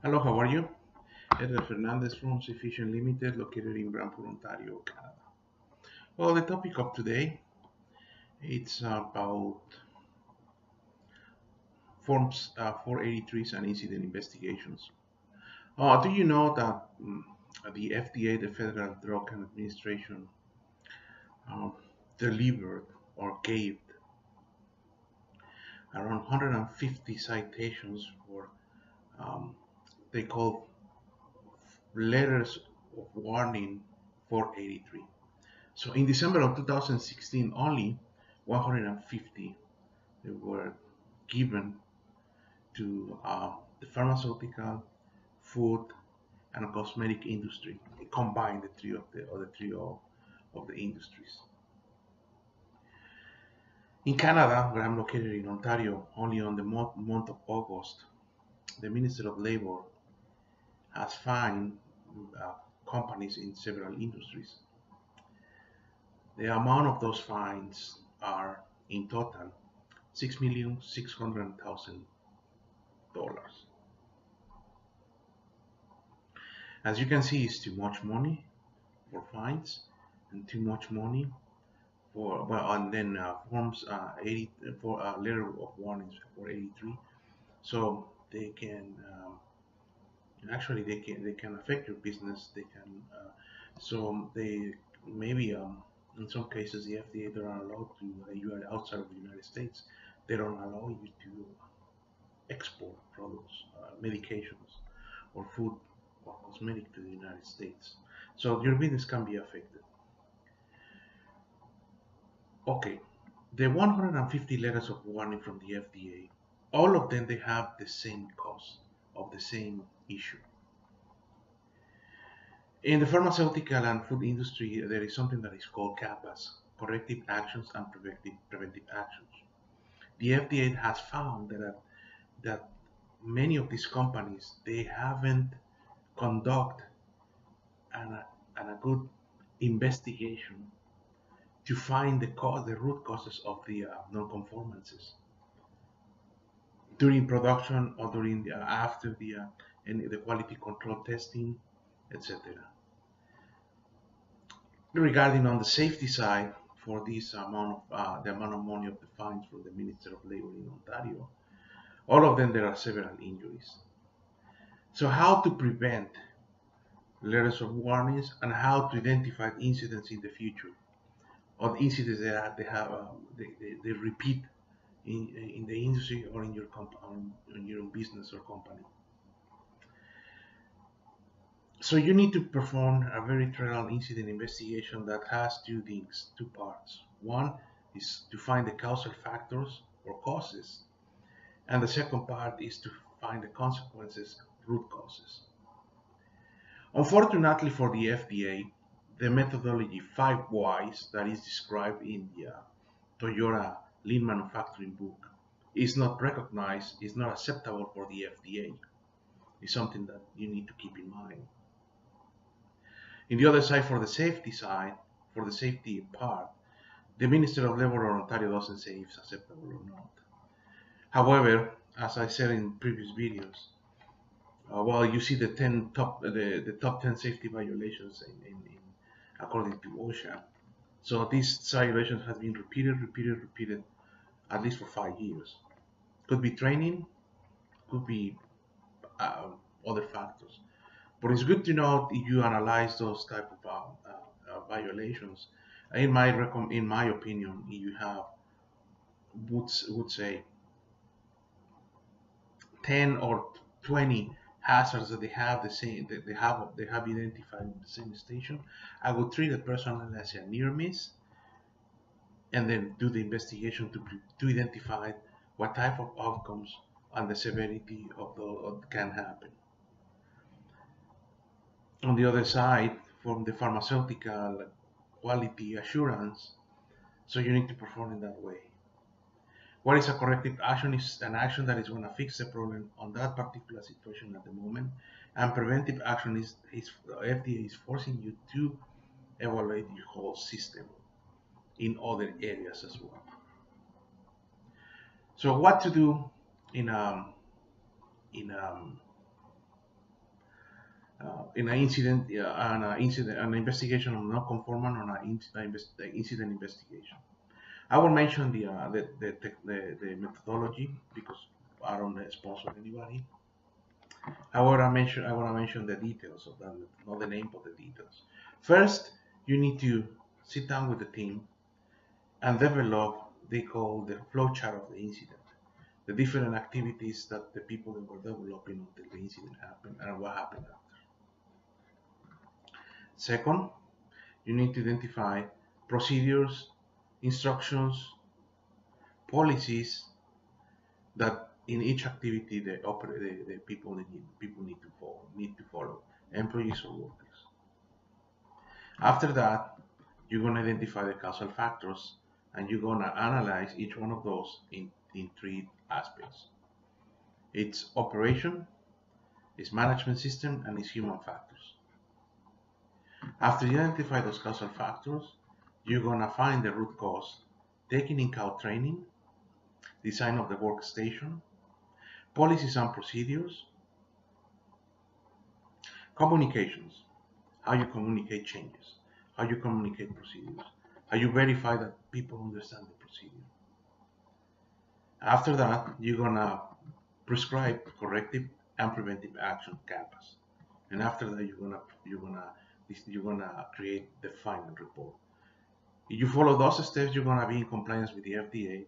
Hello, how are you? Edgar Fernandez from Sufficient Limited, located in Brantford, Ontario, Canada. Well, the topic of today it's about forms 483s and incident investigations. Do you know that the FDA, the Federal Drug Administration, um, delivered or gave around 150 citations for um, they call letters of warning 483. So in December of 2016, only 150 they were given to the pharmaceutical, food, and cosmetic industry. They combined the three of the industries. In Canada, where I'm located in Ontario, only on the month of August, the Minister of Labor has fined uh, companies in several industries. The amount of those fines are in total $6,600,000. As you can see, it's too much money for fines and too much money for and then forms 80 for letter of warnings for 83. So they can actually they can affect your business. They can so they maybe in some cases the FDA they are allowed to you are outside of the United States. They don't allow you to export products, medications, or food or cosmetic to the United States. So your business can be affected. Okay, the 150 letters of warning from the FDA, all of them they have the same cause of the same issue. In the pharmaceutical and food industry, there is something that is called CAPAs, Corrective Actions and Preventive Actions. The FDA has found that many of these companies they haven't conduct a good investigation to find the root causes of the non-conformances during production or during after the quality control testing, etc. Regarding on the safety side, for this amount of the amount of money of the fines from the Minister of Labor in Ontario, all of them there are several injuries. So how to prevent letters of warnings and how to identify incidents in the future or the incidents that they have they repeat in the industry or in your business or company. So you need to perform a very thorough incident investigation that has two things, two parts. One is to find the causal factors or causes, and the second part is to find the consequences, root causes. Unfortunately for the FDA, the methodology 5 Whys that is described in the Toyota Lean Manufacturing book is not recognized, is not acceptable for the FDA. It's something that you need to keep in mind. In the other side, for the safety part, the Minister of Labor of Ontario doesn't say if it's acceptable or not. However, as I said in previous videos, well, you see the top 10 safety violations according to OSHA. So these violations have been repeated, at least for 5 years. Could be training, could be other factors. But it's good to know if you analyze those type of violations. In my opinion, you have would say 10 or 20 hazards that they have the same that they have identified in the same station. I would treat it personally as a near miss, and then do the investigation to identify what type of outcomes and the severity of can happen. On the other side, from the pharmaceutical quality assurance, so you need to perform in that way. What is a corrective action? Is an action that is going to fix the problem on that particular situation at the moment, and preventive action is FDA is forcing you to evaluate your whole system in other areas as well. So what to do in in an incident, an investigation of non-conformance, or an incident investigation. I will mention the methodology because I don't sponsor anybody. I want to mention the details of that, not the name, but the details. First, you need to sit down with the team and develop, they call the flowchart of the incident, the different activities that the people that were developing until the incident happened and what happened after. Second, you need to identify procedures, instructions, policies that in each activity the people need to follow, employees or workers. After that, you're going to identify the causal factors and you're going to analyze each one of those in three aspects. It's operation, its management system, and its human factors. After you identify those causal factors, you're going to find the root cause, taking in account training, design of the workstation, policies and procedures, communications, how you communicate changes, how you communicate procedures, how you verify that people understand the procedure. After that, you're gonna prescribe corrective and preventive action CAPAs, and after that, you're gonna create the final report. If you follow those steps, you're gonna be in compliance with the FDA,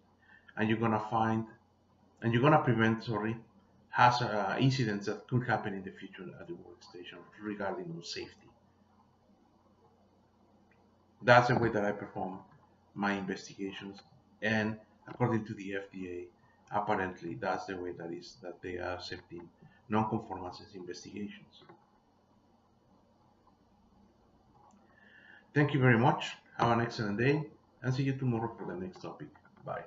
and you're gonna prevent, hazard incidents that could happen in the future at the workstation regarding safety. That's the way that I perform my investigations, and according to the FDA, apparently that's the way that they are accepting non-conformances investigations. Thank you very much. Have an excellent day, and see you tomorrow for the next topic. Bye.